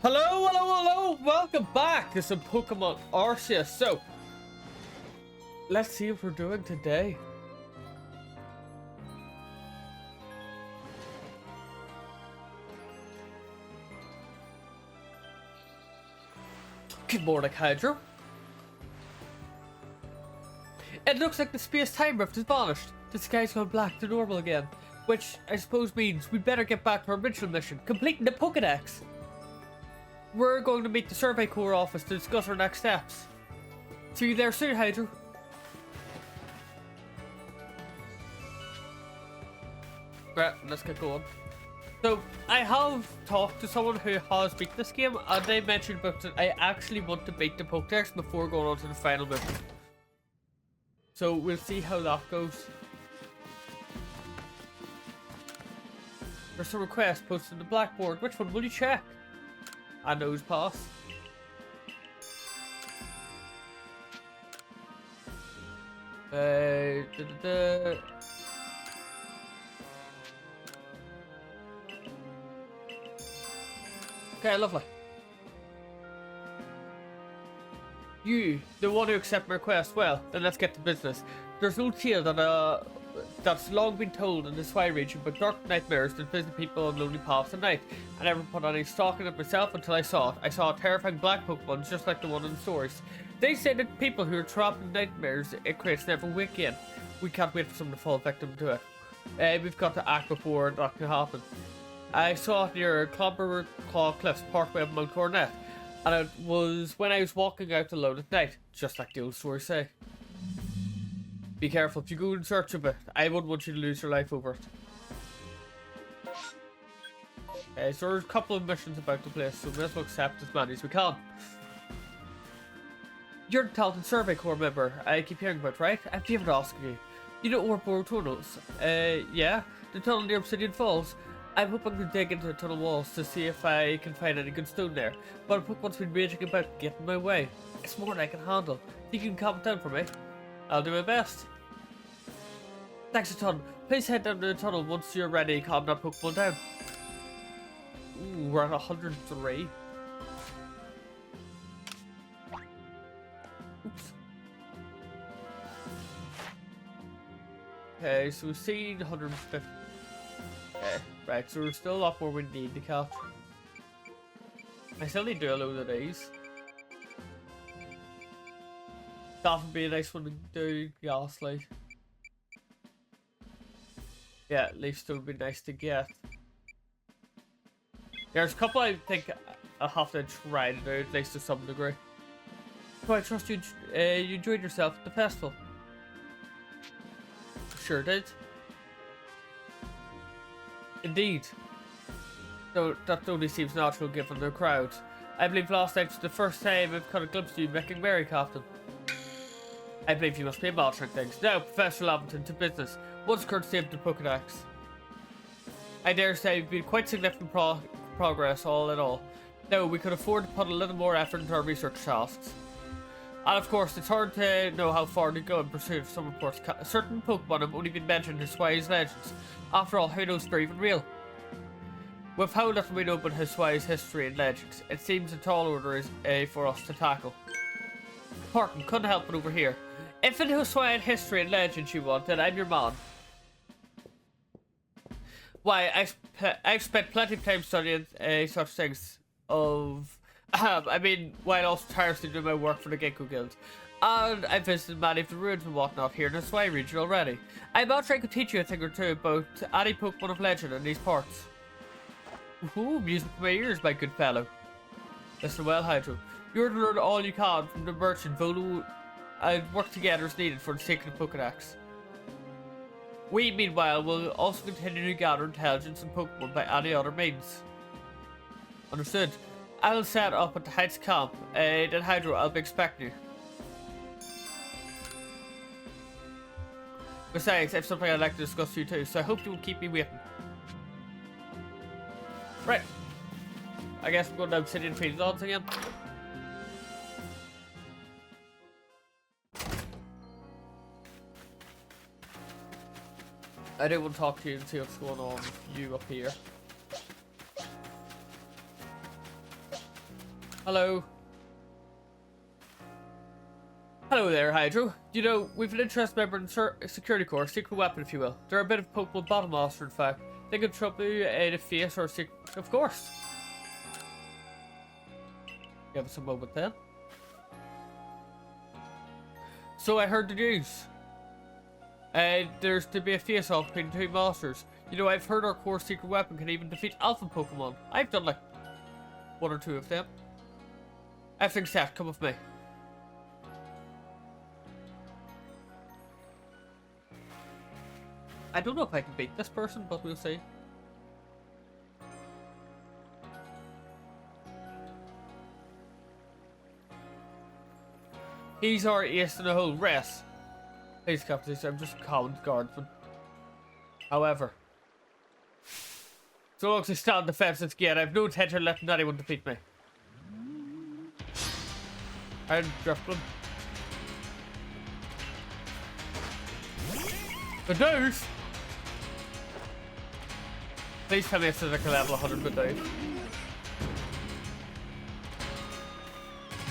Hello, hello, hello! Welcome back to some Pokemon Arceus. So, let's see what we're doing today. Good morning, Hydro. It looks like the space-time rift is vanished. The sky's gone black to normal again. Which, I suppose, means we'd better get back to our original mission, completing the Pokédex. We're going to meet the Survey Corps office to discuss our next steps. See you there soon, Hydro. Right, let's get going. So, I have talked to someone who has beat this game, and they mentioned about it. I actually want to beat the Pokédex before going on to the final mission. So, we'll see how that goes. There's a request posted on the blackboard. Which one will you check? A nose pass. Okay, lovely. You, the one who accepted my request. Well, then let's get to business. There's no tale that that's long been told in the Swai region, but dark nightmares that visit people on lonely paths at night. I never put any stock in it myself until I saw it. I saw a terrifying black Pokemon just like the one in the stories. They say that people who are trapped in nightmares it creates never wake again. We can't wait for someone to fall victim to it. We've got to act before that can happen. I saw it near Clobber Claw Cliffs, partway up Mount Coronet, and it was when I was walking out alone at night, just like the old stories say. Be careful if you go in search of it. I wouldn't want you to lose your life over it. So there's a couple of missions about the place, so we must accept as many as we can. You're the talented Survey Corps member I keep hearing about, right? I've given to ask you. You know Orboro tunnels? Yeah? The tunnel near Obsidian Falls? I'm hoping to dig into the tunnel walls to see if I can find any good stone there. But a Pokemon's been raging about to get in my way. It's more than I can handle. You can calm it down for me. I'll do my best. Thanks a ton. Please head down to the tunnel once you're ready. Calm that Pokemon down. Ooh, we're at 103. Oops. Okay, so we've seen 150. Okay, right, so there's still a lot more we need to catch. I still need to do a load of these. That would be a nice one to do, Ghastly. Yeah, at least it would be nice to get. There's a couple I think I'll have to try to do, at least to some degree. So I trust you, you enjoyed yourself at the festival. Sure did. Indeed. Though that only seems natural given the crowd. I believe last night was the first time I've caught a glimpse of you making merry, Captain. I believe you must be monitoring things. Now, Professor Lamington, to business. What's courtesy of the Pokédex? I dare say we've made quite significant progress all in all. Now, we could afford to put a little more effort into our research tasks. And of course, it's hard to know how far to go in pursuit of some reports. Certain Pokemon have only been mentioned in Swai's legends. After all, who knows if they're even real? With how little we know about Swai's history and legends, it seems a tall order is for us to tackle. Pardon, couldn't help but overhear. If it was Swai history and legends you want, then I'm your man. Why, I've spent plenty of time studying such things of... I mean, while also tirelessly doing my work for the Ginkgo Guild. And I've visited many of the ruins and whatnot here in the Swai region already. I'm not sure I could teach you a thing or two about any Pokemon of legend in these parts. Ooh, music to my ears, my good fellow. Listen well, Hydro. You're to learn all you can from the merchant Volo and work together as needed for the sake of the Pokédex. We, meanwhile, will also continue to gather intelligence and Pokemon by any other means. Understood. I'll set up at the Heights camp, then Hydro, I'll be expecting you. Besides, I have something I'd like to discuss with you too, so I hope you won't keep me waiting. Right. I guess we're going to Obsidian Fields again. I do want to talk to you and see what's going on with you up here. Hello. Hello there, Hydro. You know, we've an interest member in security corps, secret weapon, if you will. They're a bit of Pokemon battle master, in fact. They can trouble you in a face or a secret. Of course. Give us a moment then. So I heard the news. There's to be a face-off between two masters. You know, I've heard our core secret weapon can even defeat alpha Pokemon. I've done like 1 or 2 of them. Everything's set. Come with me. I don't know if I can beat this person, but we'll see. He's our ace in the whole race. Please, Captain, I'm just a common guardsman. However, so long as I stand defenseless again, I have no intention of letting anyone defeat me. I'm Driftbloom. The news! Please tell me it's like a level 100 with Dave.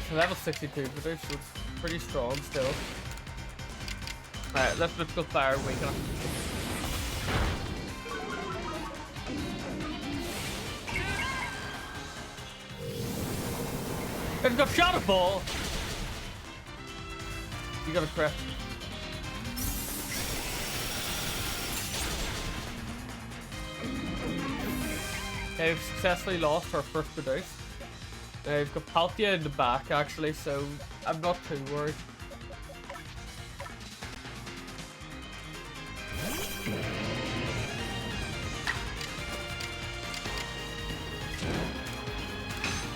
It's a level 62 with Dave, so it's pretty strong still. Alright, let's go fire and weaken him. It's got Shadow Ball! You got a crit. Okay, we've successfully lost our first Bidoof. We've got Palkia in the back actually, so I'm not too worried.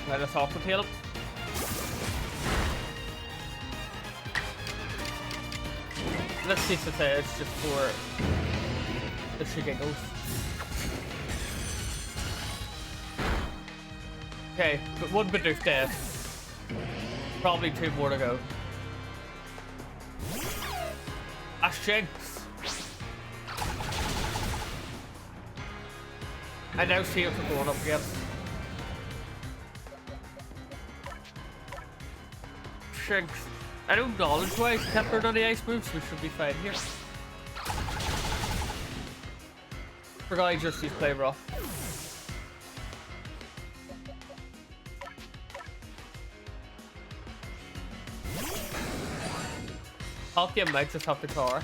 Let us off with him. Let's see if it's just for the Shigiggles. Okay, but 1 Bidoof dead. Probably 2 more to go. A Shinx. I now see what we're going up against. Shinx. I know knowledge-wise, tempered on the ice moves, we should be fine here. Forgot I just used play rough. Palkia might just have the car.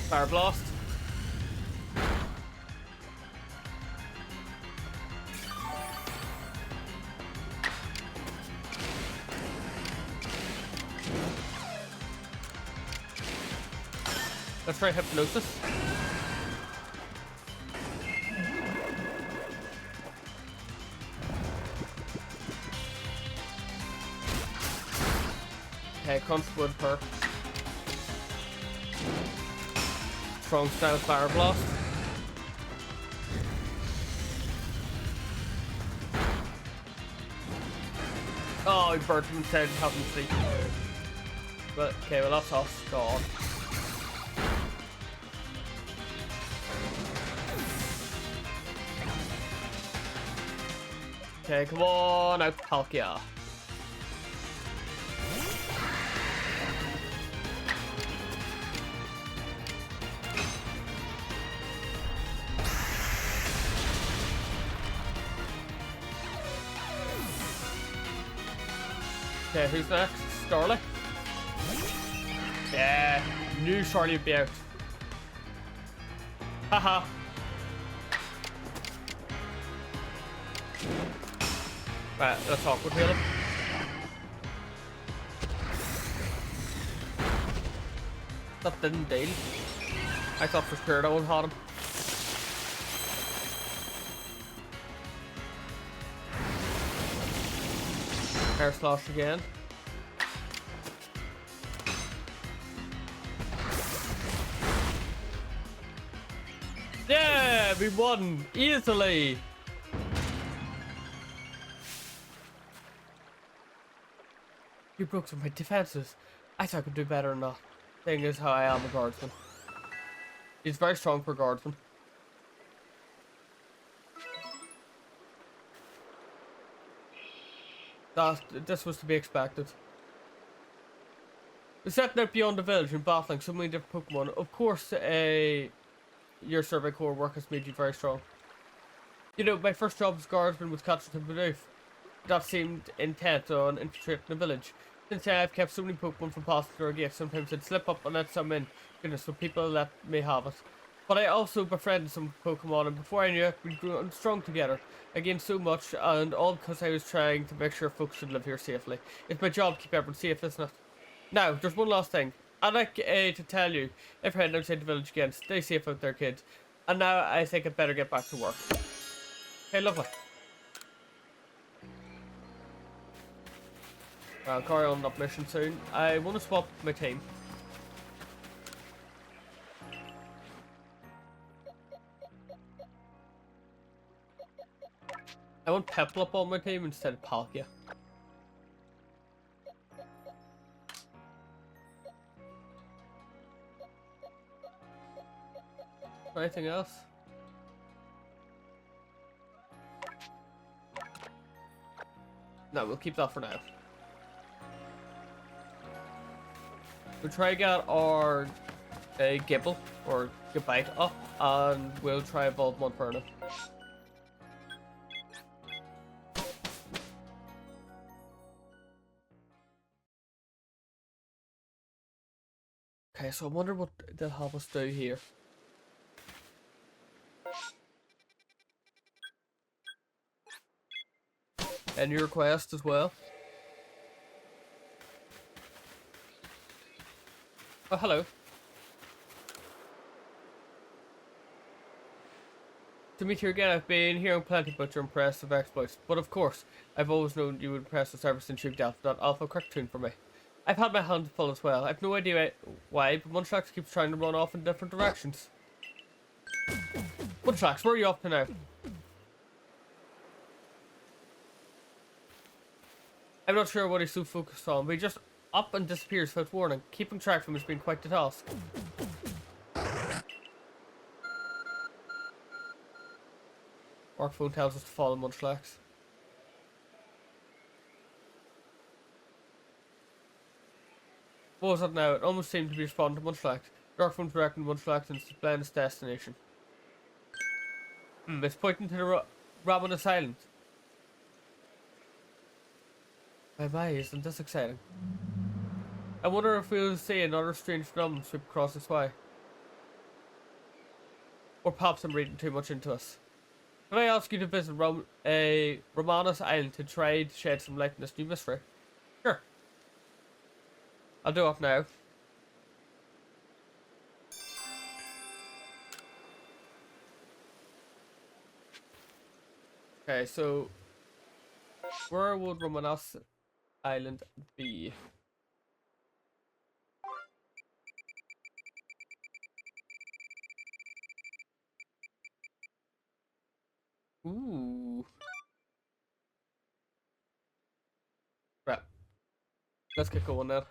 Fire Blast. Let's try Hypnosis. Okay, Crunch would perk. Strong style Fire Blast. Oh, he burnt him instead of having sleep. But okay, well that's us. God. Okay, come on out, Palkia. Okay, who's next? Starly? Yeah, knew Starly would be out. Haha. Right, let's awkward heal him. That didn't deal. I thought for sure that would have him. Air Slash again. Yeah, we won easily. You broke some of my defenses. I thought I could do better than that. Thing is how I am a guardsman. He's very strong for guardsman. This was to be expected. We're setting out beyond the village and battling so many different Pokemon. Of course, your survey core work has made you very strong. You know, my first job as guardsman was catching the Bidoof. That seemed intent on infiltrating the village. Since then, I've kept so many Pokemon from passing through our gates. Sometimes I'd slip up and let some in. Goodness, so people that may have it. But I also befriended some Pokemon, and before I knew it, we grew strong together. I gained so much, and all because I was trying to make sure folks should live here safely. It's my job to keep everyone safe, isn't it? Now, there's one last thing. I'd like to tell you, if you're heading outside the village again, stay safe out there, kids. And now I think I'd better get back to work. Okay, lovely. I'll carry on that mission soon. I want to swap my team. I want Peplup on my team instead of Palkia. Anything else? No, we'll keep that for now. We'll try to get our Gibble or Gabite up, and we'll try evolve Monferno. Okay, so I wonder what they'll have us do here. Any request as well? Oh, hello. To meet you again, I've been hearing plenty about your impressive exploits, but of course, I've always known you would impress us ever since you've dealt that alpha cartoon for me. I've had my hands full as well. I've no idea why, but Munchlax keeps trying to run off in different directions. Munchlax, where are you off to now? I'm not sure what he's so focused on, but he just up and disappears without warning. Keeping track of him has been quite the task. Our phone tells us to follow Munchlax. What was that now? It almost seemed to be responding to Munchlax. Darkphone's directing Munchlax into Splendid's destination. It's pointing to the Ramanas Island. My, isn't this exciting? I wonder if we'll see another strange phenomenon sweep across this way. Or perhaps I'm reading too much into us. Can I ask you to visit Ramanas Island to try to shed some light on this new mystery? Sure. I'll do it now. Okay, so where would Ramanas Island be? Ooh. Right. Let's get going there.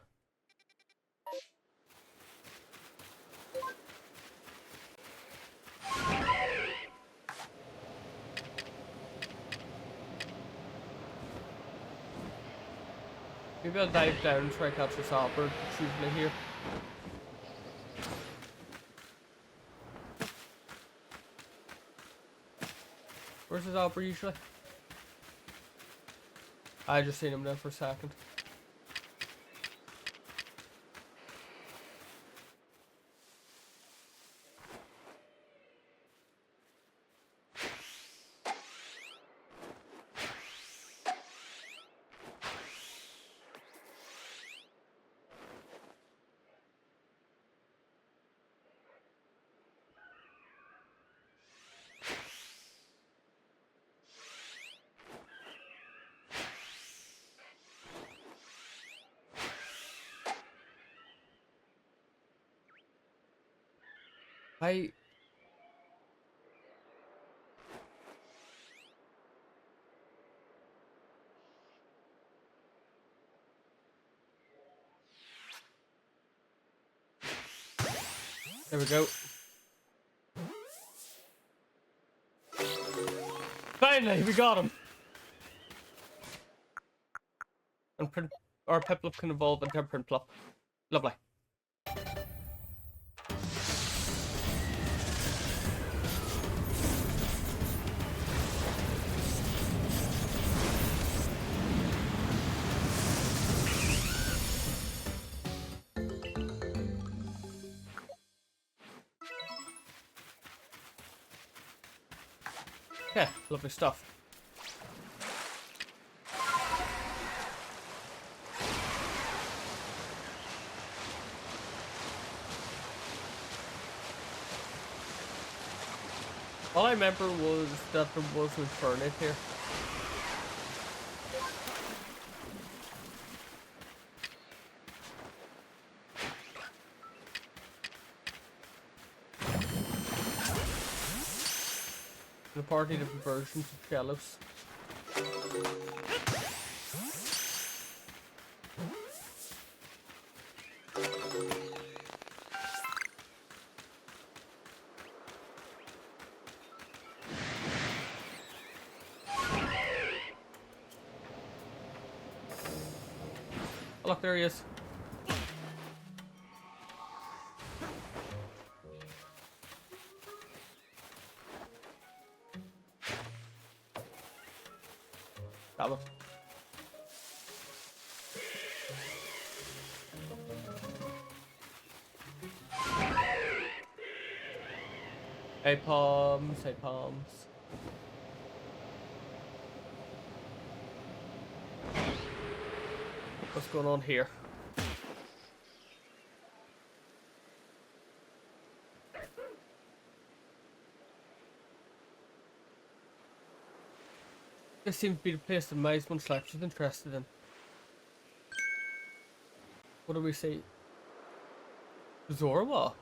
Maybe I'll dive down and try to catch this hopper. It's usually here. Where's his hopper usually? I just seen him there for a second. There we go. Finally, we got him. And print or Piplup can evolve into Prinplup. Lovely. Yeah, lovely stuff. All I remember was that there was an Infernape here. The party different versions of Shellos. Oh, look, there he is. That one. Hey, Palms. Hey, Palms. What's going on here? This seems to be the place that Miles Munchlax is interested in. What do we see? Zorua?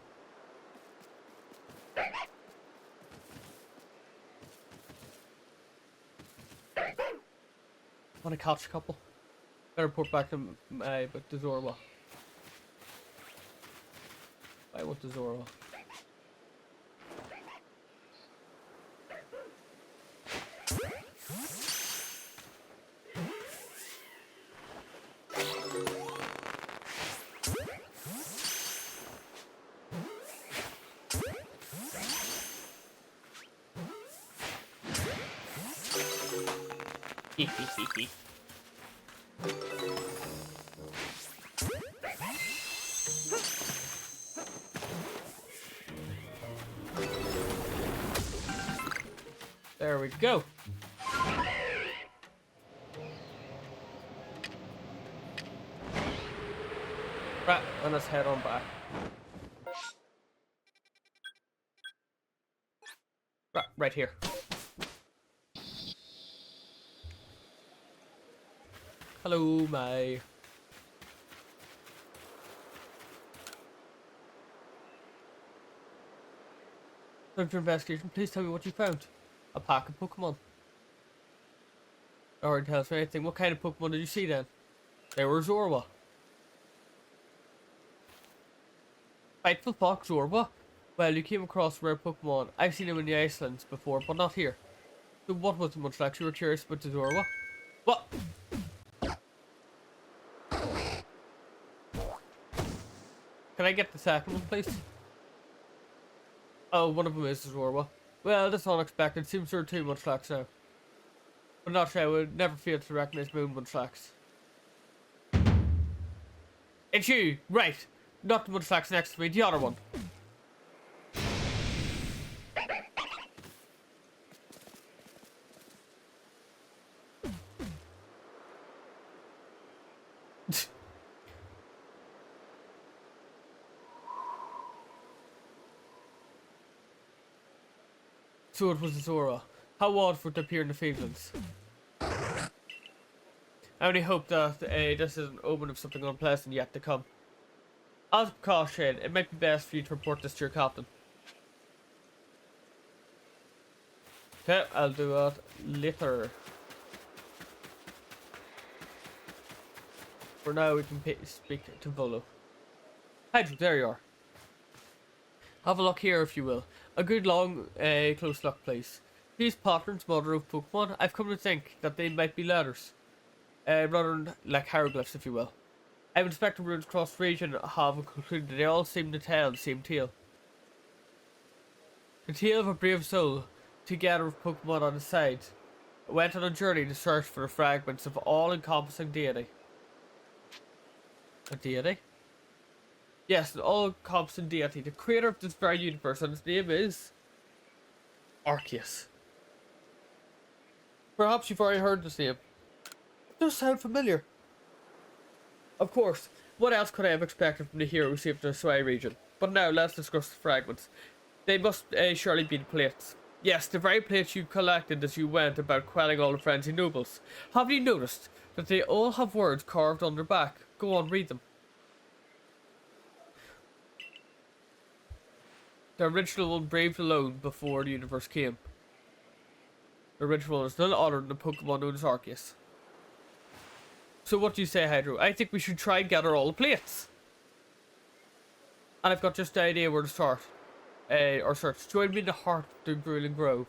Want to catch a couple? Better report back to but the Zorua. I want the Zorua. There we go. Right, and let's head on back. Right here. Hello, May. Time for investigation. Please tell me what you found. A pack of Pokemon. Alright, tell us anything. What kind of Pokemon did you see then? They were Zorua. Frightful Fox Zorua? Well, you came across rare Pokemon. I've seen them in the Icelands before, but not here. So what was the Munchlax? You were curious about the Zorua? What? Can I get the second one, please? Oh, one of them is Zorua. Well, that's unexpected. Seems there are two Munchlax now. But not sure, I would never fail to recognize Moon Munchlax. It's you! Right! Not the Munchlax next to me, the other one. So it was Zorua. How odd for it to appear in the Fields. I only hope that this is an omen of something unpleasant yet to come. As a precaution, it might be best for you to report this to your captain. Okay, I'll do that later. For now, we can speak to Volo. Hydro, there you are. Have a look here, if you will. A good long, close look, please. These patterns, mother of Pokemon, I've come to think that they might be letters. rather than like hieroglyphs, if you will. I've inspected ruins across the region have concluded that they all seem to tell the same tale. The tale of a brave soul, together with Pokemon on his side, went on a journey to search for the fragments of all-encompassing deity. A deity? Yes, an all-encompassing deity, the creator of this very universe, and his name is Arceus. Perhaps you've already heard this name. It does sound familiar. Of course, what else could I have expected from the hero who saved the Sway region? But now, let's discuss the fragments. They must surely be the plates. Yes, the very plates you collected as you went about quelling all the frenzied nobles. Have you noticed that they all have words carved on their back? Go on, read them. The original one braved alone before the universe came. The original one is none other than the Pokemon known as Arceus. So what do you say, Hydro? I think we should try and gather all the plates. And I've got just the idea where to start. Or search. Join me in the heart of the Grueling Grove.